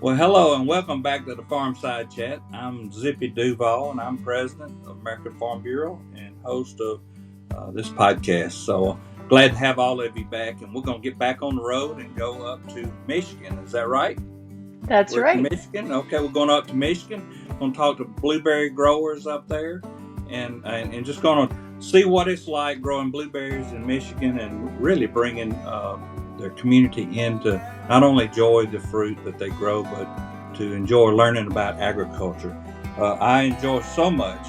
Well, hello and welcome back to the Farmside Chat. I'm Zippy Duvall and I'm president of American Farm Bureau and host of this podcast. So glad to have all of you back, and we're going to get back on the road and go up to Michigan. Is that right? That's We're in right. Michigan. Okay, we're going up to Michigan. We're going to talk to blueberry growers up there, and just going to see what it's like growing blueberries in Michigan and really bringing their community in to not only enjoy the fruit that they grow, but to enjoy learning about agriculture. I enjoy so much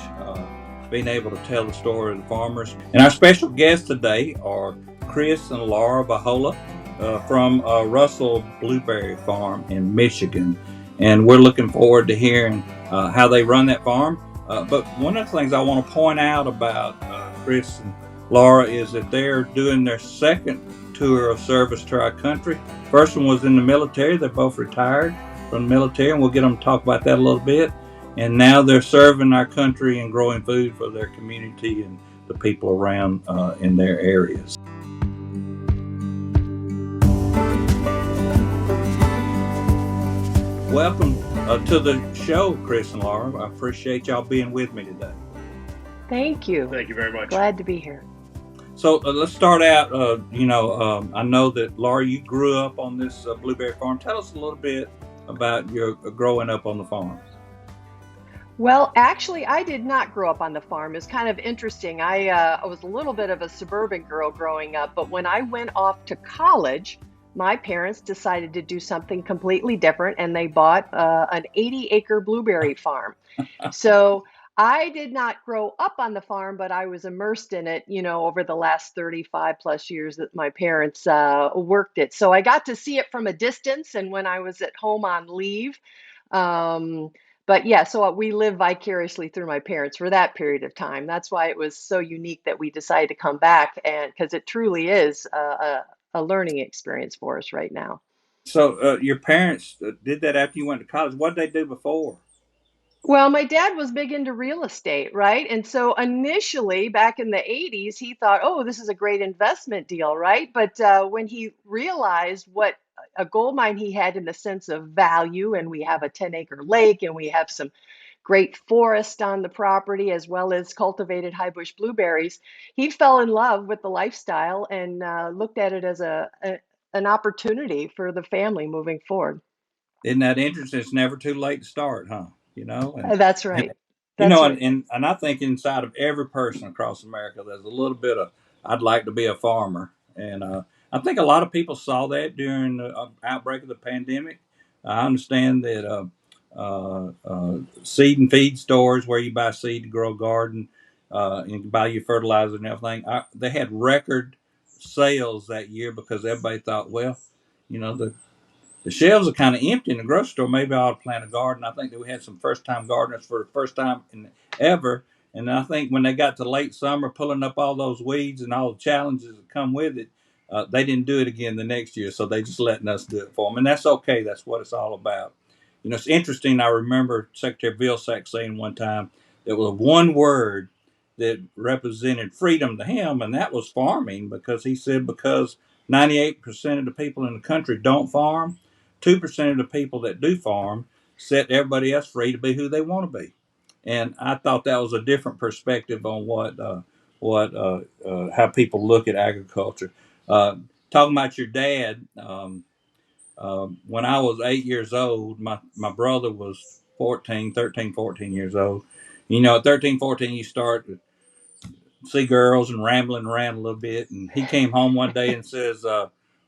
being able to tell the story of the farmers. And our special guests today are Chris and Laura Varhola from Russell Blueberry Farm in Michigan. And we're looking forward to hearing how they run that farm. But one of the things I want to point out about Chris and Laura is that they're doing their second tour of service to our country. First one was in the military. They're both retired from the military, and we'll get them to talk about that a little bit. And now they're serving our country and growing food for their community and the people around in their areas. Welcome to the show, Chris and Laura. I appreciate y'all being with me today. Thank you. Thank you very much. Glad to be here. So let's start out. I know that Laura, you grew up on this blueberry farm. Tell us a little bit about your growing up on the farm. Well, actually, I did not grow up on the farm. It's kind of interesting. I was a little bit of a suburban girl growing up, but when I went off to college, my parents decided to do something completely different, and they bought an 80-acre blueberry farm. So I did not grow up on the farm, but I was immersed in it, over the last 35 plus years that my parents worked it. So I got to see it from a distance and when I was at home on leave. Um, but yeah, so we live vicariously through my parents for that period of time. That's why it was so unique that we decided to come back, and because it truly is a learning experience for us right now. So your parents did that after you went to college. What did they do before? Well, my dad was big into real estate, right? And so initially, back in the 80s, he thought, oh, this is a great investment deal, right? But when he realized what a gold mine he had in the sense of value, and we have a 10-acre lake, and we have some great forest on the property, as well as cultivated high bush blueberries, he fell in love with the lifestyle and looked at it as an opportunity for the family moving forward. Isn't that interesting? It's never too late to start, huh? You know, That's and right. That's right. and I think inside of every person across America, there's a little bit of I'd like to be a farmer, and I think a lot of people saw that during the outbreak of the pandemic. I understand that seed and feed stores where you buy seed to grow a garden, and you can buy your fertilizer and everything. They had record sales that year because everybody thought, well, the shelves are kind of empty in the grocery store. Maybe I ought to plant a garden. I think that we had some first time gardeners for the first time ever. And I think when they got to late summer, pulling up all those weeds and all the challenges that come with it, they didn't do it again the next year. So they just letting us do it for them. And that's okay. That's what it's all about. It's interesting. I remember Secretary Vilsack saying one time there was one word that represented freedom to him, and that was farming, because he said, because 98% of the people in the country don't farm, 2% of the people that do farm set everybody else free to be who they want to be. And I thought that was a different perspective on how people look at agriculture. Uh, Talking about your dad, when I was 8 years old, my brother was 14 years old. At 13, 14, you start to see girls and rambling around a little bit. And he came home one day and says,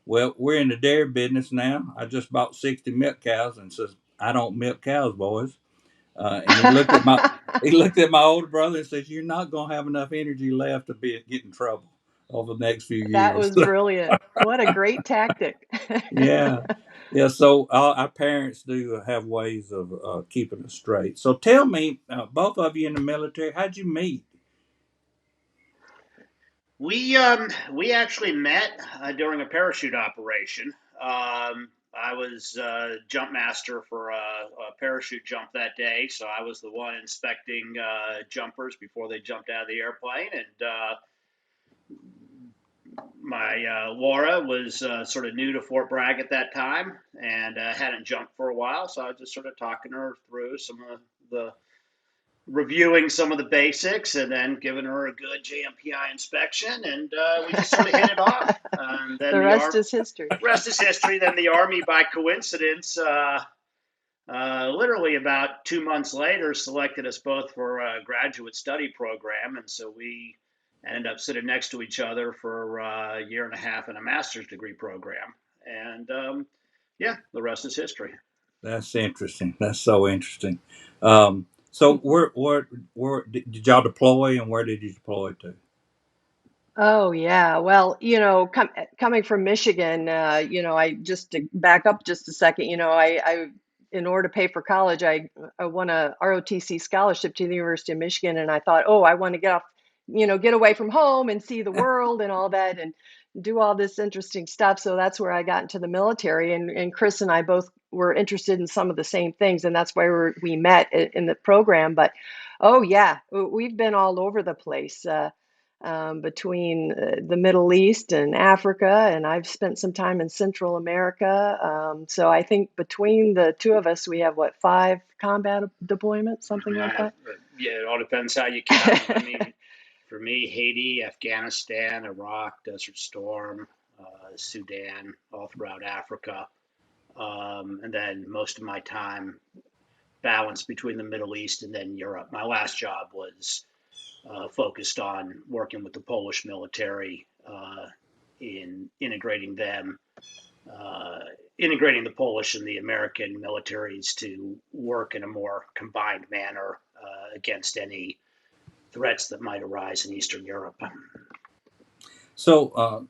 well, we're in the dairy business now. I just bought 60 milk cows, and says, I don't milk cows, boys. And he looked at my older brother and says, you're not going to have enough energy left to get in trouble over the next few That years. was brilliant. What a great tactic. Yeah. Yeah. So our parents do have ways of keeping us straight. So tell me, both of you in the military, how'd you meet? We actually met during a parachute operation. I was jump master for a parachute jump that day, so I was the one inspecting jumpers before they jumped out of the airplane. And Laura was sort of new to Fort Bragg at that time and hadn't jumped for a while, so I was just sort of talking her through some of the reviewing some of the basics and then giving her a good JMPI inspection, and we just sort of hit it off. And then The rest is history. rest is history. Then the Army, by coincidence, literally about 2 months later, selected us both for a graduate study program, and so we ended up sitting next to each other for a year and a half in a master's degree program. And yeah, the rest is history. That's interesting. That's so interesting. So where did y'all deploy, and where did you deploy to? Oh yeah. Well, coming from Michigan, I just to back up just a second, I in order to pay for college, I won a ROTC scholarship to the University of Michigan, and I thought, oh, I want to get off, get away from home and see the world and all that, and do all this interesting stuff. So that's where I got into the military, and Chris and I both were interested in some of the same things, and that's why we met in the program. But oh yeah, we've been all over the place. Between the Middle East and Africa, and I've spent some time in Central America. So I think between the two of us, we have 5 combat deployments, something like that. Yeah, it all depends how you count. I mean, for me, Haiti, Afghanistan, Iraq, Desert Storm, Sudan, all throughout Africa. And then most of my time balanced between the Middle East and then Europe. My last job was focused on working with the Polish military in integrating them, integrating the Polish and the American militaries to work in a more combined manner against any threats that might arise in Eastern Europe. So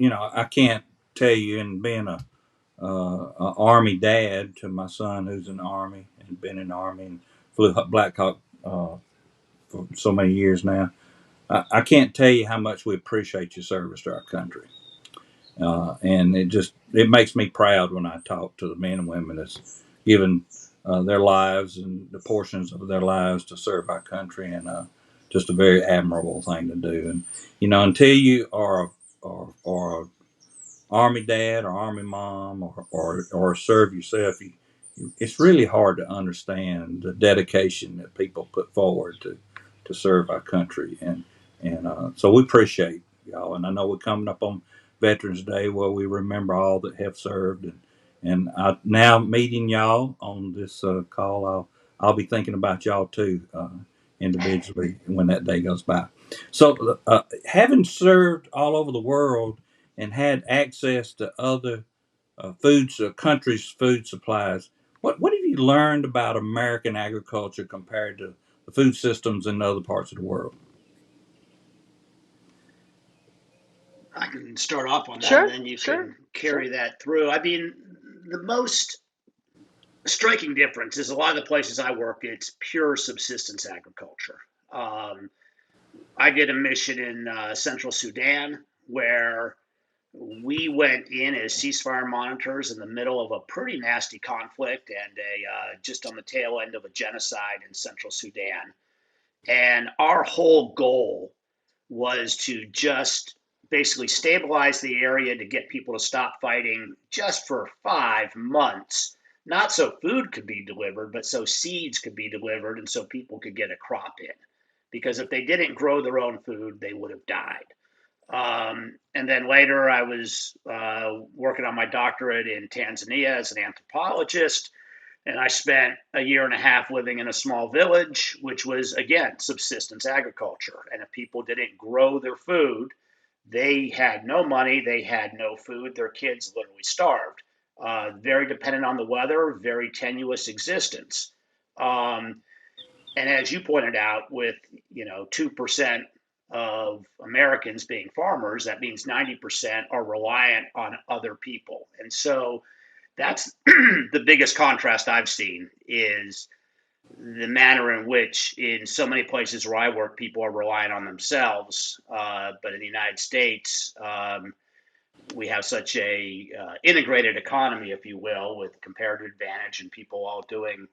I can't tell you, and being a Army dad to my son who's in the Army and been in the Army and flew Black Hawk for so many years now. I can't tell you how much we appreciate your service to our country. And it makes me proud when I talk to the men and women that's given their lives and the portions of their lives to serve our country, and just a very admirable thing to do. And until you are a Army dad or Army mom or serve yourself, it's really hard to understand the dedication that people put forward to serve our country, and so we appreciate y'all. And I know we're coming up on Veterans Day, where we remember all that have served, and now meeting y'all on this call, I'll be thinking about y'all too, individually when that day goes by. So, having served all over the world and had access to other countries' food supplies, what have you learned about American agriculture compared to the food systems in other parts of the world? I can start off on that, and Sure, then you sure, can sure. carry that through. I mean, the most striking difference is a lot of the places I work, it's pure subsistence agriculture. Um, I did a mission in central Sudan where we went in as ceasefire monitors in the middle of a pretty nasty conflict and just on the tail end of a genocide in central Sudan. And our whole goal was to just basically stabilize the area to get people to stop fighting just for 5 months. Not so food could be delivered, but so seeds could be delivered and so people could get a crop in. Because if they didn't grow their own food, they would have died. And then later, I was working on my doctorate in Tanzania as an anthropologist. And I spent a year and a half living in a small village, which was, again, subsistence agriculture. And if people didn't grow their food, they had no money, they had no food, their kids literally starved. Very dependent on the weather, very tenuous existence. Um, and as you pointed out, with 2% of Americans being farmers, that means 90% are reliant on other people. And so that's the biggest contrast I've seen is the manner in which in so many places where I work, people are relying on themselves. But in the United States, we have such a integrated economy, if you will, with comparative advantage and people all doing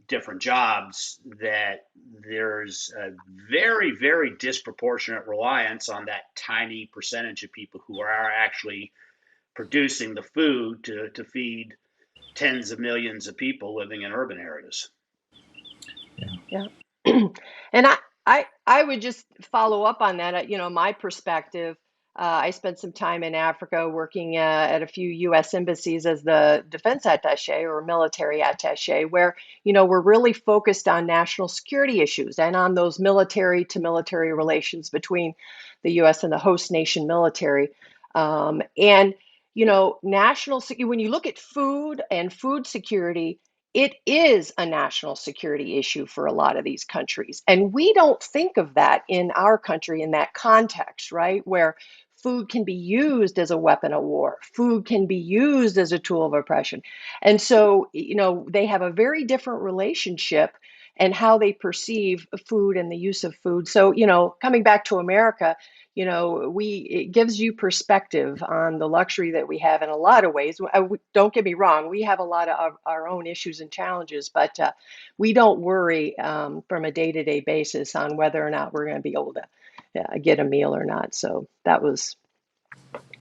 different jobs, that there's a very, very disproportionate reliance on that tiny percentage of people who are actually producing the food to feed tens of millions of people living in urban areas. Yeah. And I would just follow up on that. My perspective, I spent some time in Africa working at a few U.S. embassies as the defense attaché or military attaché, where, we're really focused on national security issues and on those military to military relations between the U.S. and the host nation military. And, when you look at food and food security, it is a national security issue for a lot of these countries. And we don't think of that in our country in that context, right? Where food can be used as a weapon of war, food can be used as a tool of oppression. And so, they have a very different relationship and how they perceive food and the use of food. So, coming back to America, it gives you perspective on the luxury that we have in a lot of ways. Don't get me wrong, we have a lot of our own issues and challenges, but we don't worry from a day-to-day basis on whether or not we're going to be able to get a meal or not. So that was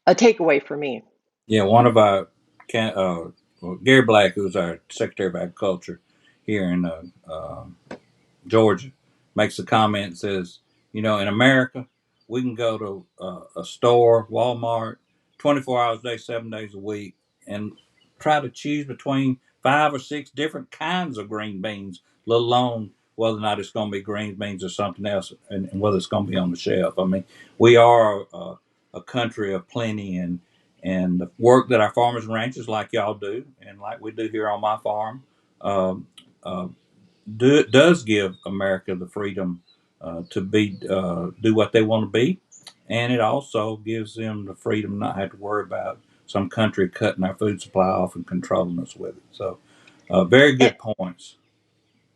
a takeaway for me. Yeah, one of our Gary Black, who's our Secretary of Agriculture here in Georgia, makes a comment and says, in America, we can go to a store, Walmart, 24 hours a day, 7 days a week, and try to choose between 5 or 6 different kinds of green beans, let alone whether or not it's going to be green beans or something else, and whether it's going to be on the shelf. I mean, we are a country of plenty, and the work that our farmers and ranchers like y'all do, and like we do here on my farm, um, uh, does give America the freedom to be do what they want to be, and it also gives them the freedom not have to worry about some country cutting our food supply off and controlling us with it. So, very good points.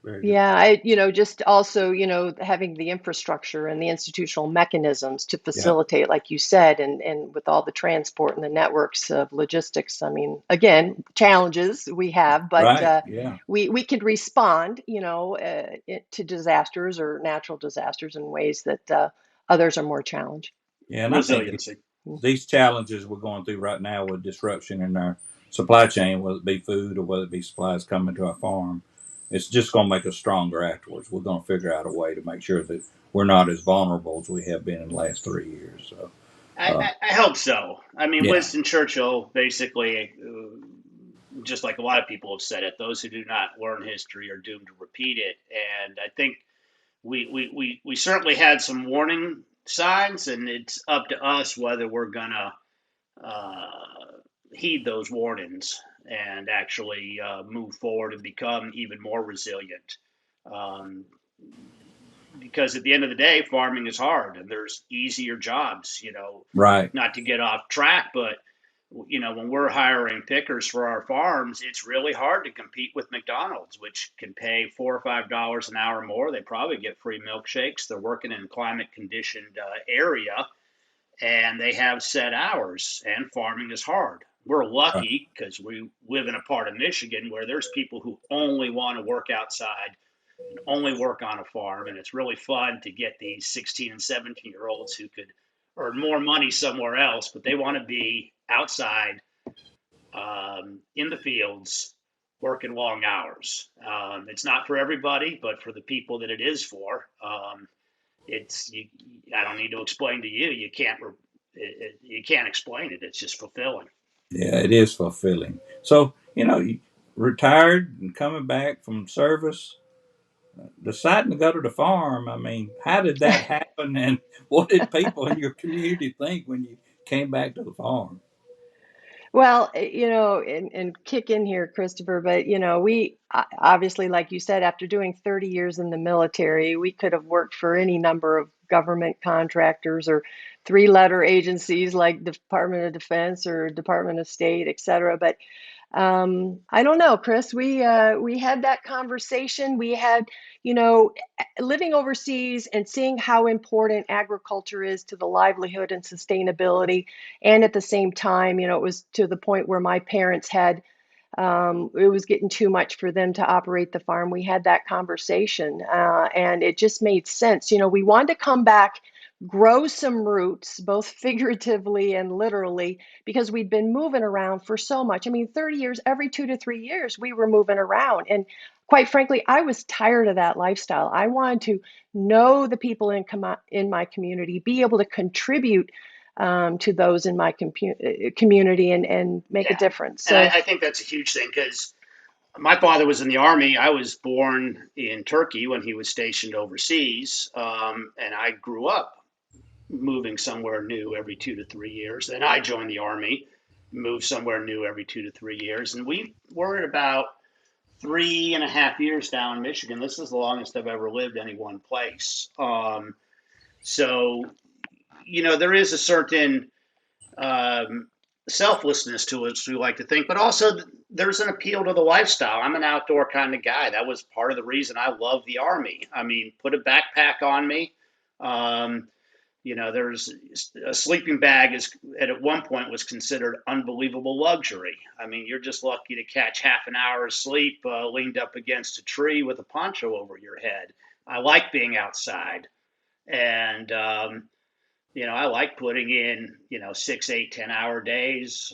Very good. Yeah, just also, having the infrastructure and the institutional mechanisms to Yeah. facilitate, like you said, and with all the transport and the networks of logistics. I mean, again, challenges we have, but Right. Yeah. we could respond, to disasters or natural disasters in ways that others are more challenged. Yeah. And I think Resiliency. these challenges we're going through right now with disruption in our supply chain, whether it be food or whether it be supplies coming to our farm, it's just going to make us stronger afterwards. We're going to figure out a way to make sure that we're not as vulnerable as we have been in the last 3 years. So, I, uh, I, I hope so. I mean, yeah, Winston Churchill basically, just like a lot of people have said it, those who do not learn history are doomed to repeat it. And I think we certainly had some warning signs, and it's up to us whether we're going to heed those warnings and actually move forward and become even more resilient. Um, because at the end of the day, farming is hard and there's easier jobs, right, not to get off track, but when we're hiring pickers for our farms, it's really hard to compete with McDonald's, which can pay $4 or $5 an hour more. They probably get free milkshakes. They're working in a climate conditioned area, and they have set hours, and farming is hard. We're right. lucky because we live in a part of Michigan where there's people who only want to work outside and only work on a farm. And it's really fun to get these 16 and 17-year-olds who could earn more money somewhere else, but they want to be outside in the fields working long hours. It's not for everybody, but for the people that it is for, it's you, I don't need to explain to you. You can't explain it. It's just fulfilling. Yeah, it is fulfilling. So, you retired and coming back from service, deciding to go to the farm. I mean, how did that happen? And what did people in your community think when you came back to the farm? Well, and kick in here, Christopher, but we obviously, like you said, after doing 30 years in the military, we could have worked for any number of government contractors or three-letter agencies like Department of Defense or Department of State, et cetera. But I don't know, Chris. We had that conversation. We had, living overseas and seeing how important agriculture is to the livelihood and sustainability. And at the same time, it was to the point where my parents had It was getting too much for them to operate the farm. We had that conversation, and it just made sense. We wanted to come back, grow some roots, both figuratively and literally, because we'd been moving around for so much. I mean, 30 years, every 2 to 3 years, we were moving around. And quite frankly, I was tired of that lifestyle. I wanted to know the people in my community, be able to contribute to those in my community and make a Yeah. difference. And So, I think that's a huge thing because my father was in the Army. I was born in Turkey when he was stationed overseas. And I grew up moving somewhere new every 2 to 3 years. Then I joined the Army, moved somewhere new every 2 to 3 years. And we were at about 3.5 years down in Michigan. This is the longest I've ever lived any one place. So, there is a certain um, selflessness to it, as we like to think, but also there's an appeal to the lifestyle. I'm an outdoor kind of guy. That was part of the reason I love the Army. I mean, put a backpack on me. Um, there's a sleeping bag is at one point was considered unbelievable luxury. I mean, you're just lucky to catch half an hour of sleep leaned up against a tree with a poncho over your head. I like being outside, and I like putting in 6, 8, 10 hour days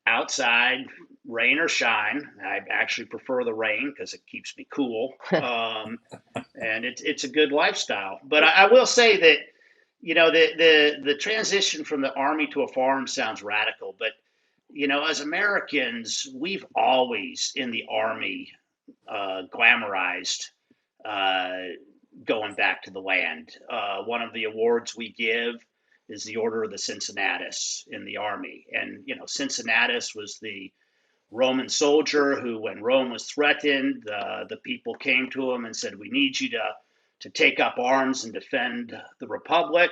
outside, rain or shine. I actually prefer the rain because it keeps me cool. And it's a good lifestyle. But I will say that the transition from the Army to a farm sounds radical, but as Americans, we've always in the Army glamorized uh, going back to the land. One of the awards we give is the Order of the Cincinnatus in the Army, and Cincinnatus was the Roman soldier who, when Rome was threatened, the people came to him and said, "We need you to take up arms and defend the Republic."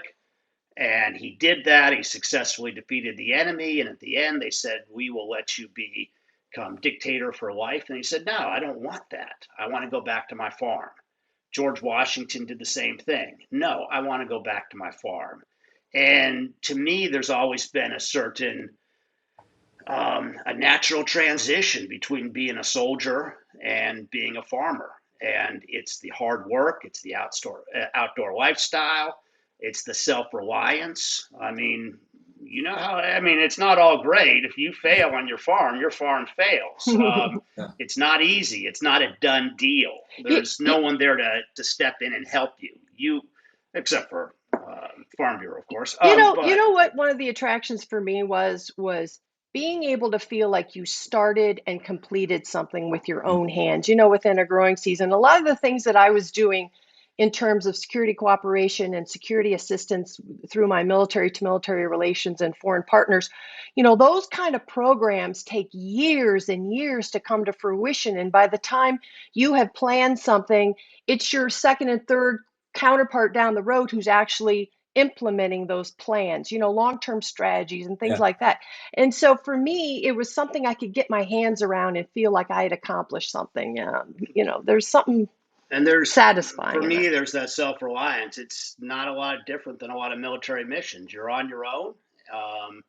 And he did that. He successfully defeated the enemy. And at the end, they said, "We will let you become dictator for life." And he said, "No, I don't want that. I want to go back to my farm." George Washington did the same thing. "No, I want to go back to my farm." And to me, there's always been a natural transition between being a soldier and being a farmer. And it's the hard work, it's the outdoor lifestyle, it's the self reliance. I mean, it's not all great. If you fail on your farm fails. Yeah. It's not easy. It's not a done deal. you, There's no one there to step in and help you, except for Farm Bureau, of course. you But know what one of the attractions for me was being able to feel like you started and completed something with your own hands, within a growing season. A lot of the things that I was doing in terms of security cooperation and security assistance through my military to military relations and foreign partners, those kind of programs take years and years to come to fruition. And by the time you have planned something, it's your second and third counterpart down the road who's actually implementing those plans, long-term strategies and things Yeah. like that. And so for me, it was something I could get my hands around and feel like I had accomplished something. There's something And for satisfying in me, that. there's that self reliance. It's not a lot different than a lot of military missions. You're on your own, um,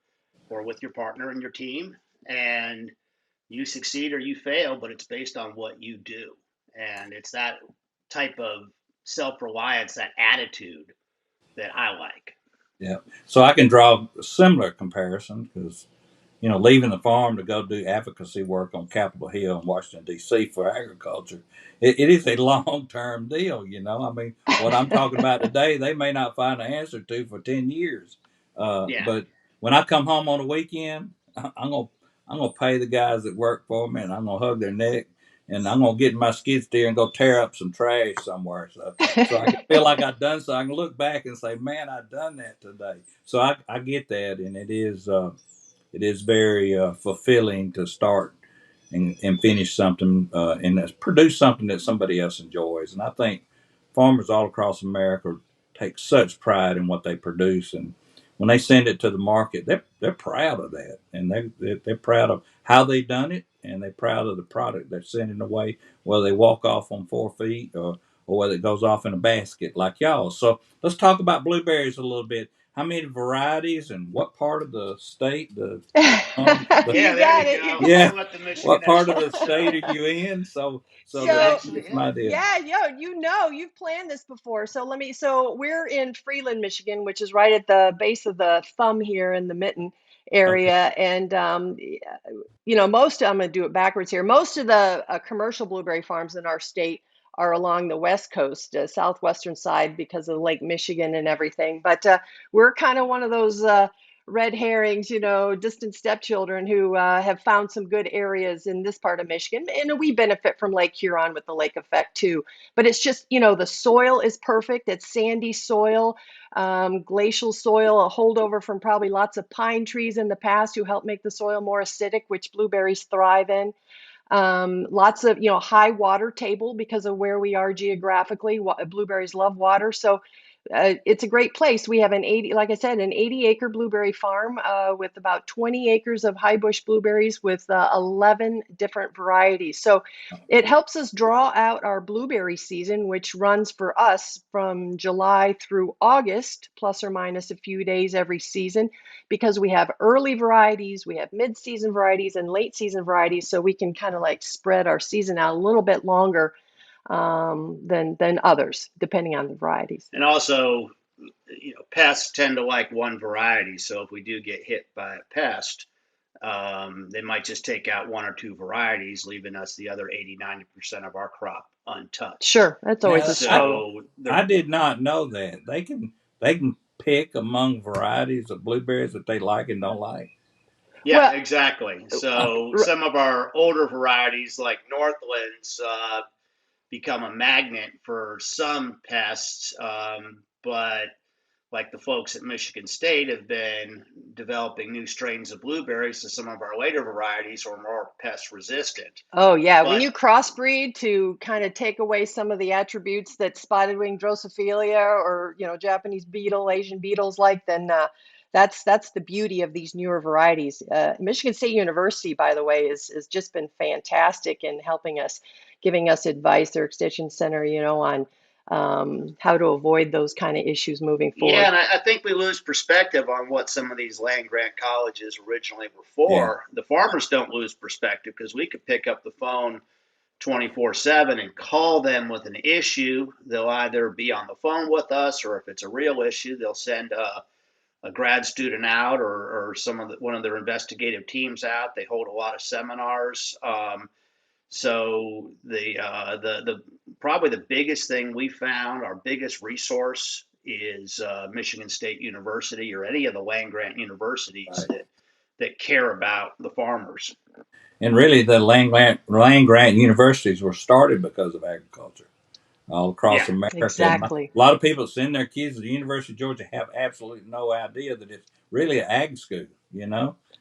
or with your partner and your team, and you succeed or you fail, but it's based on what you do. And it's that type of self reliance, that attitude that I like. Yeah. So I can draw a similar comparison because, leaving the farm to go do advocacy work on Capitol Hill in Washington, D.C. for agriculture, it is a long term deal. I mean, what I'm talking about today, they may not find an answer to for 10 years. Yeah. But when I come home on the weekend, I'm gonna pay the guys that work for me, and I'm gonna hug their neck, and I'm gonna get in my skid steer and go tear up some trash somewhere. So I can feel like I've done so. I can look back and say, "Man, I've done that today." So I get that, and it is very fulfilling to start and finish something and produce something that somebody else enjoys. And I think farmers all across America take such pride in what they produce, and when they send it to the market, they're proud of that, and they're proud of how they done it, and they're proud of the product they're sending away, whether they walk off on 4 feet or whether it goes off in a basket like y'all. So let's talk about blueberries a little bit. how many varieties and what part of the state Yeah, You there got you it. go. yeah, We'll let the Michigan what part of the experts state know. are you in? So You that So we can actually, get some yeah. idea. yeah, you've planned this before. So we're in Freeland, Michigan, which is right at the base of the thumb here in the mitten Okay. area. And most, I'm going to do it backwards here. Most of the commercial blueberry farms in our state are along the west coast, southwestern side, because of Lake Michigan and everything. But we're kind of one of those red herrings, distant stepchildren who have found some good areas in this part of Michigan. And we benefit from Lake Huron with the lake effect too. But it's just, the soil is perfect. It's sandy soil, glacial soil, a holdover from probably lots of pine trees in the past who help make the soil more acidic, which blueberries thrive in. Lots of, high water table because of where we are geographically. Blueberries love water. So it's a great place. We have like I said, an 80-acre blueberry farm with about 20 acres of high bush blueberries with 11 different varieties. So it helps us draw out our blueberry season, which runs for us from July through August, plus or minus a few days every season, because we have early varieties, we have mid-season varieties and late season varieties. So we can kind of like spread our season out a little bit longer than others, depending on the varieties. And also, pests tend to like one variety. So if we do get hit by a pest, they might just take out one or two varieties, leaving us the other 80-90% of our crop untouched. Sure, that's always a Now, struggle. So I did not know that they can pick among varieties of blueberries that they like and don't like. yeah, Well, exactly. uh, So some of our older varieties, like Northlands, become a magnet for some pests, but like the folks at Michigan State have been developing new strains of blueberries, so some of our later varieties are more pest resistant. oh yeah, when But you crossbreed to kind of take away some of the attributes that spotted wing Drosophila or Japanese beetle, Asian beetles like, then that's the beauty of these newer varieties. Michigan State University, by the way, is just been fantastic in helping us, giving us advice. Their extension center, on how to avoid those kind of issues moving yeah, forward. and I think we lose perspective on what some of these land grant colleges originally were Yeah. for. The farmers don't lose perspective because we could pick up the phone 24/7 and call them with an issue. They'll either be on the phone with us, or if it's a real issue, they'll send a grad student out, or one of their investigative teams out. They hold a lot of seminars. So the probably the biggest thing we found, our biggest resource, is Michigan State University or any of the land grant universities Right. that care about the farmers. And really, the land grant universities were started because of agriculture all across Yeah, America. And a Exactly. lot of people that send their kids to the University of Georgia have absolutely no idea that it's really an ag school.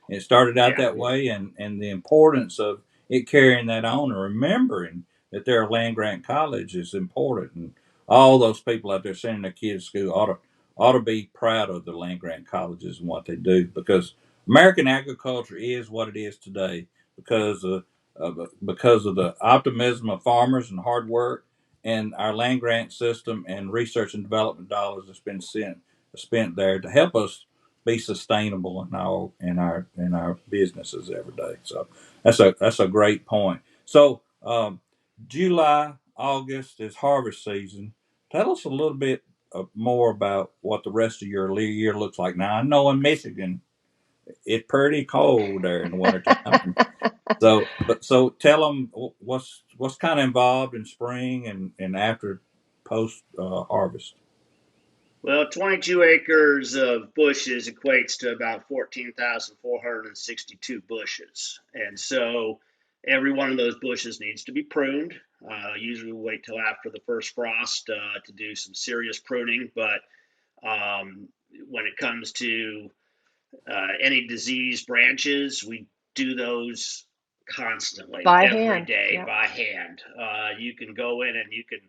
It started out yeah. that way, and the importance of it carrying that on and remembering that they're a land grant college is important. And all those people out there sending their kids to school ought to be proud of the land grant colleges and what they do, because American agriculture is what it is today because of the optimism of farmers and hard work, and our land grant system and research and development dollars that's been spent there to help us be sustainable in our businesses every day. So that's a great point. So July, August is harvest season. Tell us a little bit more about what the rest of your year looks like. Now I know in Michigan it's pretty cold there in the wintertime. So tell them what's kind of involved in spring and after post harvest. Well, 22 acres of bushes equates to about 14,462 bushes. And so every one of those bushes needs to be pruned. Usually we wait till after the first frost to do some serious pruning. But when it comes to any diseased branches, we do those constantly, By every hand. day Yep. by hand. You can go in and you can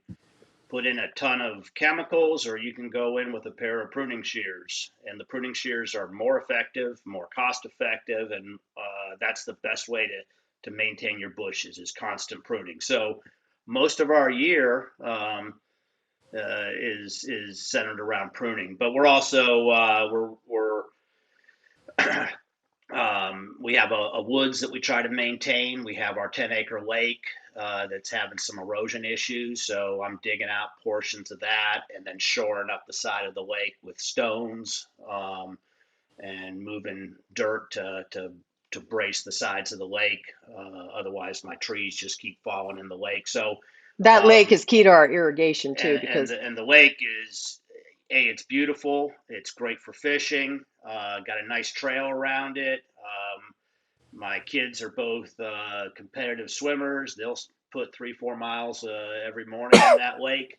put in a ton of chemicals, or you can go in with a pair of pruning shears. And the pruning shears are more effective, more cost effective, and that's the best way to maintain your bushes is constant pruning. So most of our year, is centered around pruning. But we're also we have a woods that we try to maintain. We have our 10-acre lake that's having some erosion issues. So I'm digging out portions of that and then shoring up the side of the lake with stones, and moving dirt to brace the sides of the lake. Otherwise, my trees just keep falling in the lake. So, That lake is key to our irrigation too, because and the lake is it's beautiful. It's great for fishing. Got a nice trail around it. My kids are both competitive swimmers. They'll put 3-4 miles every morning in that lake.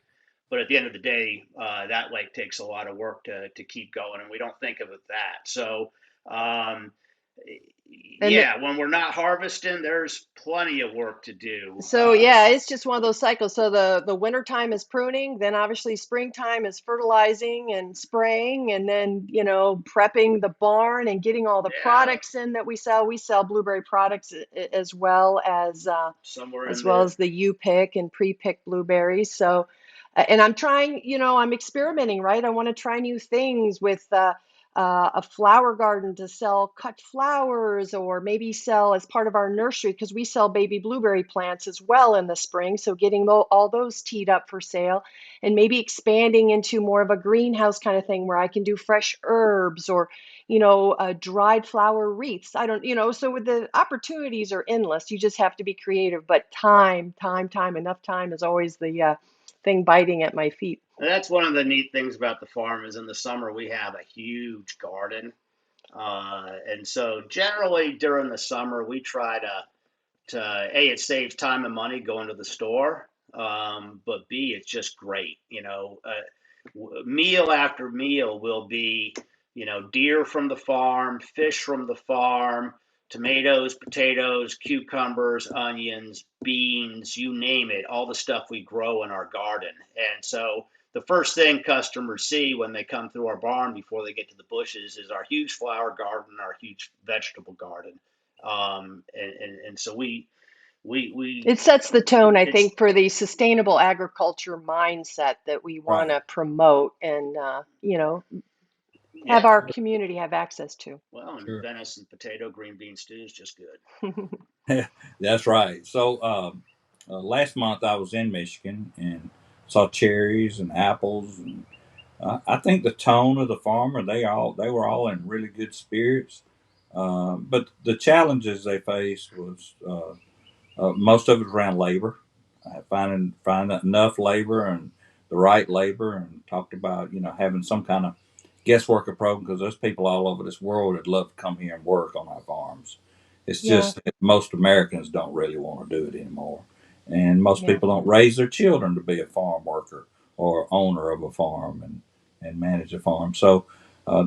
But at the end of the day, that lake takes a lot of work to keep going, and we don't think of it that. So, um, and yeah, when we're not harvesting, there's plenty of work to do. so yeah, it's just one of those cycles. So the winter time is pruning, then obviously springtime is fertilizing and spraying, and then prepping the barn and getting all the Yeah, products in that we sell. We sell blueberry products somewhere in as well there. as the U-pick and pre-picked blueberries. So, and I'm trying, I'm experimenting, right? I want to try new things with a flower garden to sell cut flowers, or maybe sell as part of our nursery, because we sell baby blueberry plants as well in the spring. So getting all those teed up for sale, and maybe expanding into more of a greenhouse kind of thing where I can do fresh herbs, or dried flower wreaths. I don't, so with the opportunities are endless. You just have to be creative. But enough time is always the thing biting at my feet. And that's one of the neat things about the farm is in the summer we have a huge garden. And so generally during the summer we try to A, it saves time and money going to the store. But B, it's just great. Meal after meal will be, deer from the farm, fish from the farm, tomatoes, potatoes, cucumbers, onions, beans, you name it, all the stuff we grow in our garden. And so the first thing customers see when they come through our barn before they get to the bushes is our huge flower garden, our huge vegetable garden. And so we It sets the tone, I it's think, for the sustainable agriculture mindset that we want Right. to promote and, have yeah. our community have access to. Well, and Sure. venison, potato, green bean stew is just good. That's right. So last month I was in Michigan and saw cherries and apples, and I think the tone of the farmer, they were all in really good spirits. But the challenges they faced was most of it around labor, finding enough labor and the right labor, and talked about having some kind of guest worker program, because there's people all over this world that love to come here and work on our farms. It's Yeah, just that most Americans don't really want to do it anymore, and most yeah. people don't raise their children to be a farm worker or owner of a farm and manage a farm. So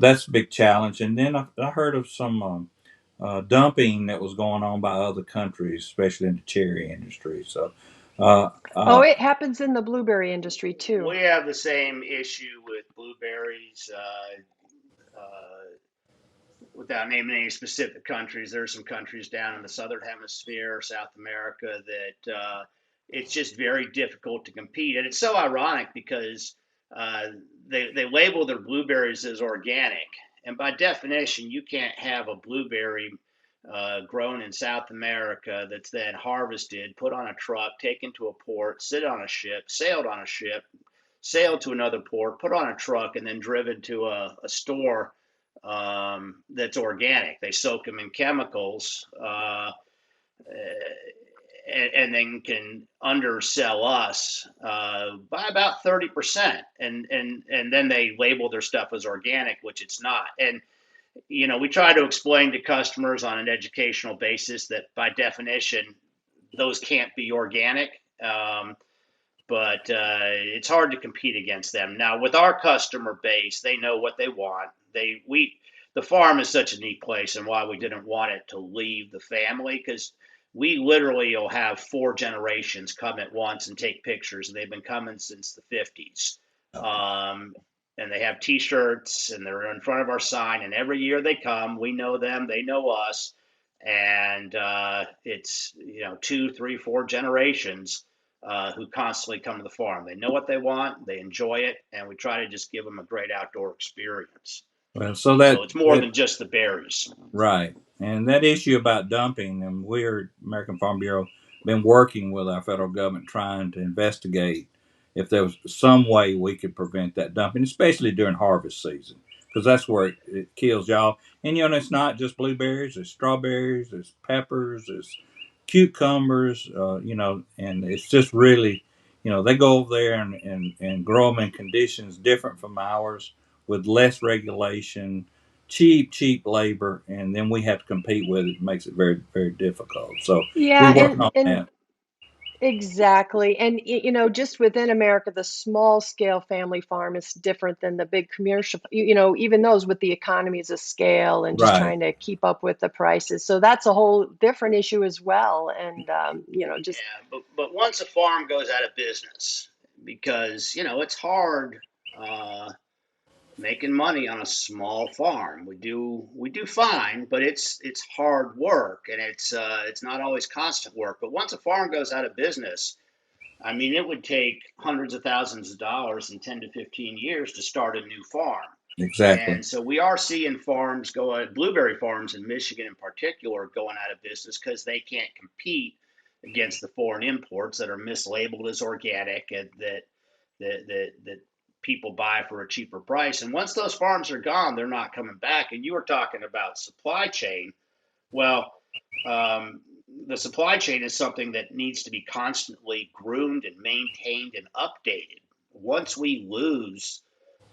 that's a big challenge. And then I heard of some dumping that was going on by other countries, especially in the cherry industry. So, uh, Oh, uh, it happens in the blueberry industry too. We have the same issue with blueberries. Without naming any specific countries, there are some countries down in the southern hemisphere, South America, that it's just very difficult to compete. And it's so ironic because uh, they label their blueberries as organic, and by definition, you can't have a blueberry grown in South America that's then harvested, put on a truck, taken to a port, sit on a ship, sailed on a ship, sailed to another port, put on a truck, and then driven to a store that's organic. They soak them in chemicals, and then can undersell us by about 30%. And then they label their stuff as organic, which it's not. And we try to explain to customers on an educational basis that by definition those can't be organic. But it's hard to compete against them. Now, with our customer base, they know what they want. The farm is such a neat place, and why we didn't want it to leave the family, because we literally will have 4 generations come at once and take pictures, and they've been coming since the 50s. And they have T-shirts, and they're in front of our sign, and every year they come, we know them, they know us, and it's 2, 3, 4 generations who constantly come to the farm. They know what they want, they enjoy it, and we try to just give them a great outdoor experience. Well, so So that it's more that than just the berries. right, and that issue about dumping, and we're American Farm Bureau been working with our federal government trying to investigate if there was some way we could prevent that dumping, especially during harvest season, because that's where it kills y'all. And it's not just blueberries; there's strawberries, there's peppers, there's cucumbers, and it's just really, they go over there and grow them in conditions different from ours with less regulation, cheap labor, and then we have to compete with it. It makes it very, very difficult. So Yeah, we're working on and that. exactly. And just within America, the small scale family farm is different than the big commercial, even those with the economies of scale and just Right. trying to keep up with the prices. So that's a whole different issue as well. And just Yeah, but once a farm goes out of business, because it's hard uh, making money on a small farm. We do fine, but it's hard work, and it's not always constant work. But once a farm goes out of business, I mean, it would take hundreds of thousands of dollars in 10 to 15 years to start a new farm. Exactly. And so we are seeing farms blueberry farms in Michigan in particular, going out of business because they can't compete against the foreign imports that are mislabeled as organic and that people buy for a cheaper price. And once those farms are gone, they're not coming back. And you were talking about supply chain. Well, um, the supply chain is something that needs to be constantly groomed and maintained and updated. Once we lose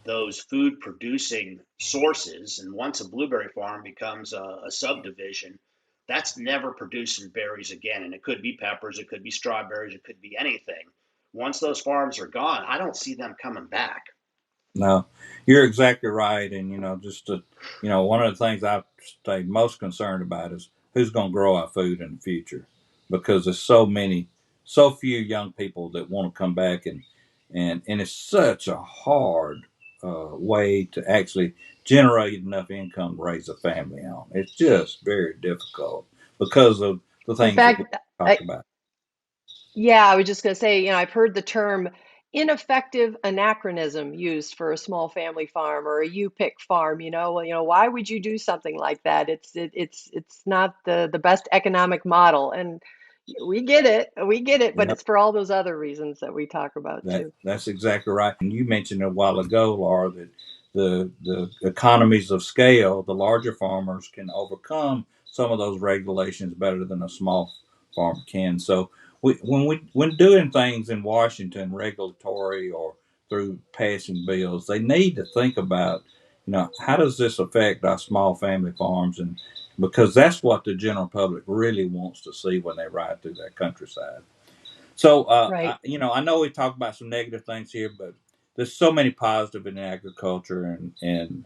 those food producing sources, and once a blueberry farm becomes a subdivision, that's never producing berries again. And it could be peppers, it could be strawberries, it could be anything. Once those farms are gone, I don't see them coming back. No, you're exactly right. And, one of the things I stay most concerned about is who's going to grow our food in the future, because there's so few young people that want to come back, and it's such a hard way to actually generate enough income to raise a family on. It's just very difficult because of the in things that we fact, talked about. yeah, I was just going to say, I've heard the term ineffective anachronism used for a small family farm or a U-pick farm. Why would you do something like that? It's not the best economic model, and we get it, but Yeah. it's for all those other reasons that we talk about too. That's exactly right. And you mentioned a while ago, Laura, that the economies of scale, the larger farmers can overcome some of those regulations better than a small farmer can. So when doing things in Washington, regulatory or through passing bills, they need to think about, how does this affect our small family farms, and because that's what the general public really wants to see when they ride through that countryside. So, Right. I know we talk about some negative things here, but there's so many positive in agriculture, and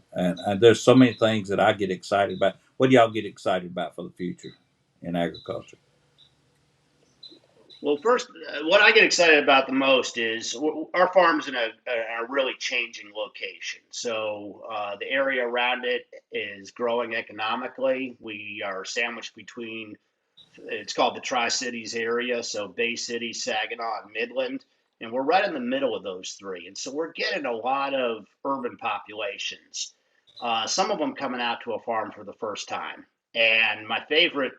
there's so many things that I get excited about. What do y'all get excited about for the future in agriculture? Well, first, what I get excited about the most is our farm's in a really changing location. So the area around it is growing economically. We are sandwiched between, it's called the Tri-Cities area, so Bay City, Saginaw, and Midland. And we're right in the middle of those three. And so we're getting a lot of urban populations, some of them coming out to a farm for the first time. And my favorite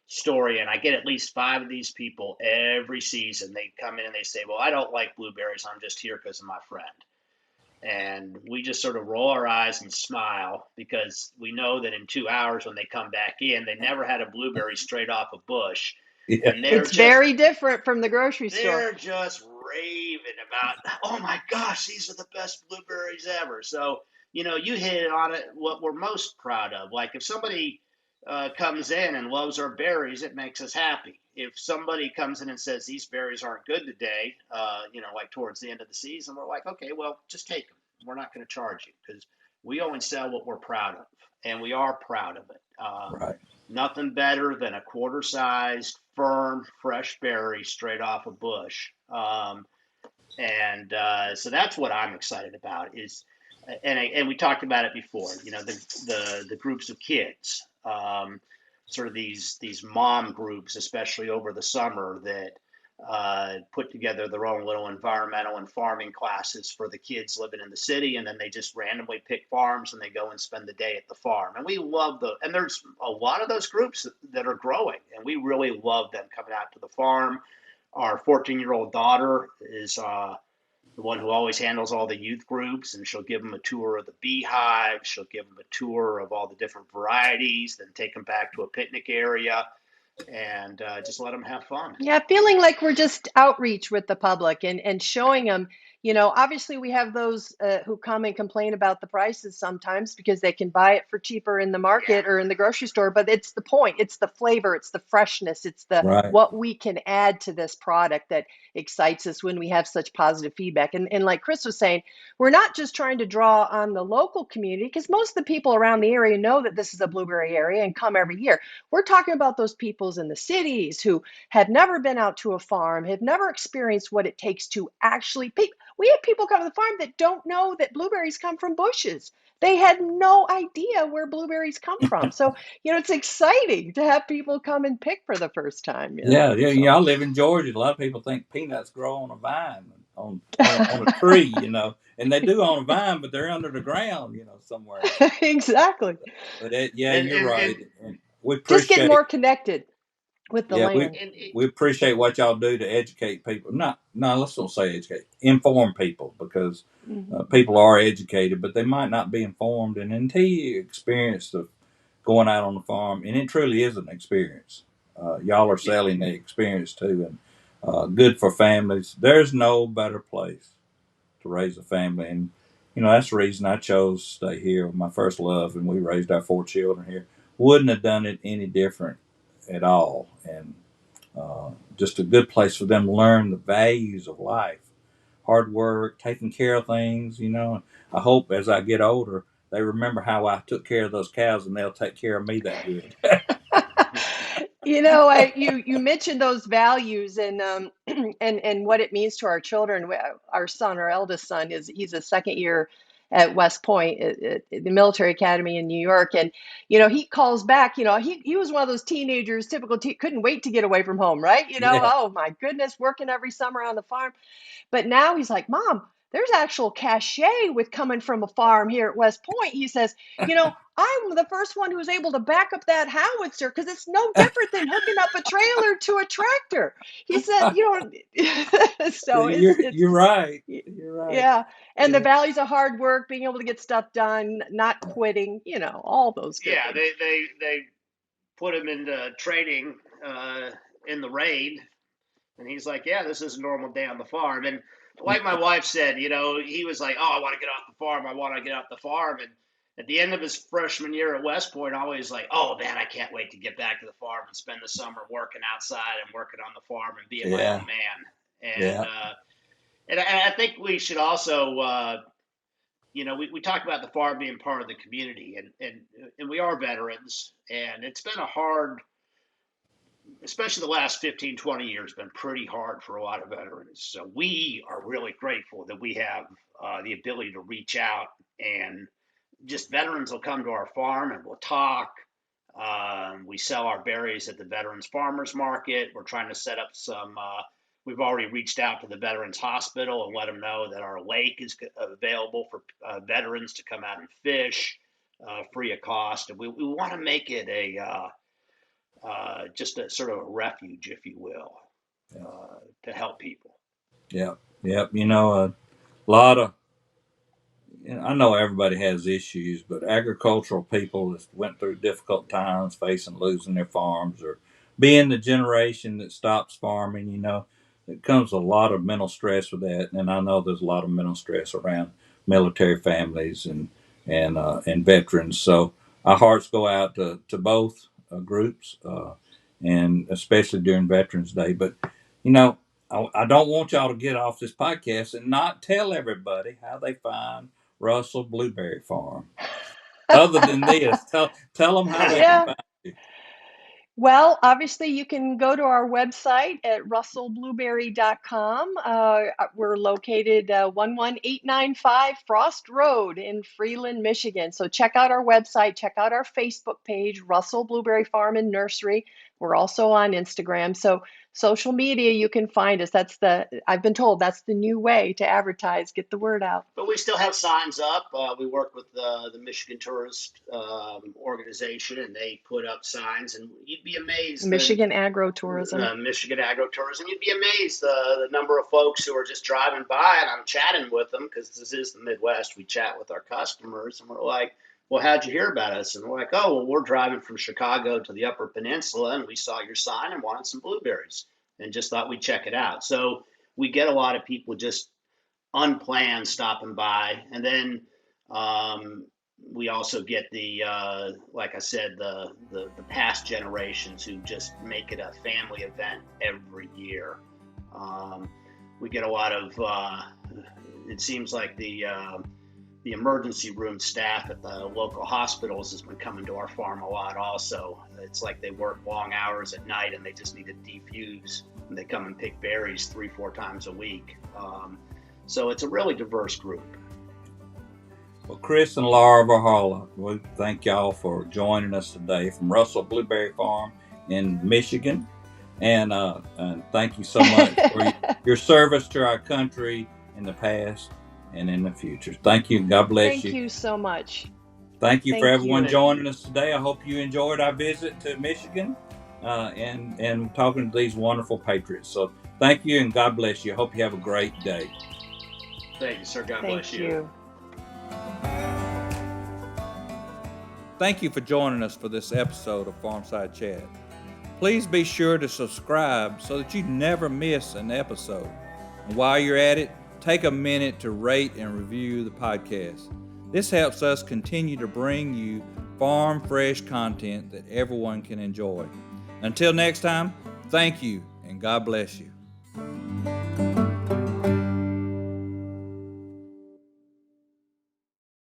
story, and I get at least five of these people every season. They come in and they say, well, I don't like blueberries. I'm just here because of my friend. And we just sort of roll our eyes and smile because we know that in 2 hours when they come back in, they never had a blueberry straight off a bush. Yeah, And It's very different from the grocery store. they're just raving about, oh my gosh, these are the best blueberries ever. So, you hit on it, what we're most proud of. Like if somebody comes in and loves our berries, it makes us happy. If somebody comes in and says these berries aren't good today, like towards the end of the season, we're like, okay, well, just take them. We're not going to charge you because we only sell what we're proud of, and we are proud of it. right. Nothing better than a quarter-sized, firm, fresh berry straight off a bush. And so that's what I'm excited about. And we talked about it before. The groups of kids, sort of these mom groups, especially over the summer, that put together their own little environmental and farming classes for the kids living in the city, and then they just randomly pick farms and they go and spend the day at the farm. And we love and there's a lot of those groups that are growing, and we really love them coming out to the farm. Our 14-year-old daughter is the one who always handles all the youth groups, and she'll give them a tour of the beehive. She'll give them a tour of all the different varieties, then take them back to a picnic area and just let them have fun. Yeah, feeling like we're just outreach with the public and showing them, obviously we have those who come and complain about the prices sometimes because they can buy it for cheaper in the market or in the grocery store, but it's the point, it's the flavor, it's the freshness, it's the Right. what we can add to this product that excites us when we have such positive feedback. And like Chris was saying, we're not just trying to draw on the local community because most of the people around the area know that this is a blueberry area and come every year. We're talking about those peoples in the cities who have never been out to a farm, have never experienced what it takes to actually pick. We have people come to the farm that don't know that blueberries come from bushes. They had no idea where blueberries come from. So, it's exciting to have people come and pick for the first time, Yeah, yeah. So I live in Georgia. A lot of people think peanuts grow on a vine, on a tree, and they do on a vine, but they're under the ground, somewhere. So, exactly. but yeah, And you're and right, and and we Just get appreciate. more connected with the Yeah, land. and we appreciate what y'all do to educate people. Not, no, let's don't say educate, inform people, because Mhm. people are educated, but they might not be informed. And until you experience the going out on the farm, and it truly is an experience. Y'all are yeah, selling the experience too, and good for families. There's no better place to raise a family, and that's the reason I chose to stay here with my first love, and we raised our 4 children here. Wouldn't have done it any different at all, and just a good place for them to learn the values of life, hard work, taking care of things. I hope as I get older, they remember how I took care of those cows, and they'll take care of me that good. You mentioned those values and and what it means to our children. Our son, our eldest son, he's a second year at West Point at the military academy in New York, and he calls back. He was one of those teenagers, typical couldn't wait to get away from home, right? Yeah. Oh my goodness, working every summer on the farm. But now he's like, Mom, there's actual cachet with coming from a farm here at West Point. He says, I'm the first one who was able to back up that howitzer because it's no different than hooking up a trailer to a tractor. He said, so You're right. You're right. yeah. And the Yeah. values of hard work, being able to get stuff done, not quitting, all those good yeah. things. They put him into training in the rain, and he's like, "Yeah, this is a normal day on the farm." And like my wife said, he was like, "Oh, I want to get off the farm. I want to get off the farm." And at the end of his freshman year at West Point, always like, "Oh man, I can't wait to get back to the farm and spend the summer working outside and working on the farm and being my Yeah. own man." And Yeah. I think we should also, we talk about the farm being part of the community, and we are veterans, and it's been a hard, especially the last 15, 20 years, been pretty hard for a lot of veterans. So we are really grateful that we have the ability to reach out, and just veterans will come to our farm and we'll talk. We sell our berries at the Veterans Farmers Market. We're trying to set up some. We've already reached out to the Veterans Hospital and let them know that our lake is available for veterans to come out and fish free of cost. And we want to make it just a sort of a refuge, if you will, Yeah. to help people. Yeah. Yep. A lot of, I know everybody has issues, but agricultural people that went through difficult times, facing losing their farms, or being the generation that stops farming, it comes a lot of mental stress with that. And I know there's a lot of mental stress around military families and veterans. So our hearts go out to both groups, and especially during Veterans Day. But you know, I don't want y'all to get off this podcast and not tell everybody how they find Russell Blueberry Farm. Other than this, tell them how they can Yeah. find you. Well, obviously, you can go to our website at russellblueberry.com. We're located 11895 Frost Road in Freeland, Michigan. So check out our website, check out our Facebook page, Russell Blueberry Farm and Nursery. We're also on Instagram. So social media, you can find us. I've been told that's the new way to advertise, get the word out. But we still have signs up. We work with the Michigan Tourist Organization, and they put up signs, and you'd be amazed. Michigan Agro-Tourism. Michigan Agro-Tourism. You'd be amazed the number of folks who are just driving by, and I'm chatting with them because this is the Midwest. We chat with our customers, and we're like, well, how'd you hear about us? And we're like, oh, well, we're driving from Chicago to the Upper Peninsula, and we saw your sign and wanted some blueberries and just thought we'd check it out. So we get a lot of people just unplanned stopping by. And then we also get like I said, the past generations who just make it a family event every year. We get a lot of, it seems like the emergency room staff at the local hospitals has been coming to our farm a lot also. It's like they work long hours at night and they just need to defuse, and they come and pick berries 3-4 times a week. So it's a really diverse group. Well, Chris and Laura Varhola, we thank y'all for joining us today from Russell Blueberry Farm in Michigan. And thank you so much for your service to our country in the past and in the future. Thank you. God bless you. Thank you so much. Thank you for everyone joining us today. I hope you enjoyed our visit to Michigan and talking to these wonderful patriots. So thank you and God bless you. I hope you have a great day. Thank you, sir. God bless you. Thank you for joining us for this episode of Farmside Chat. Please be sure to subscribe so that you never miss an episode. And while you're at it, take a minute to rate and review the podcast. This helps us continue to bring you farm fresh content that everyone can enjoy. Until next time, thank you and God bless you.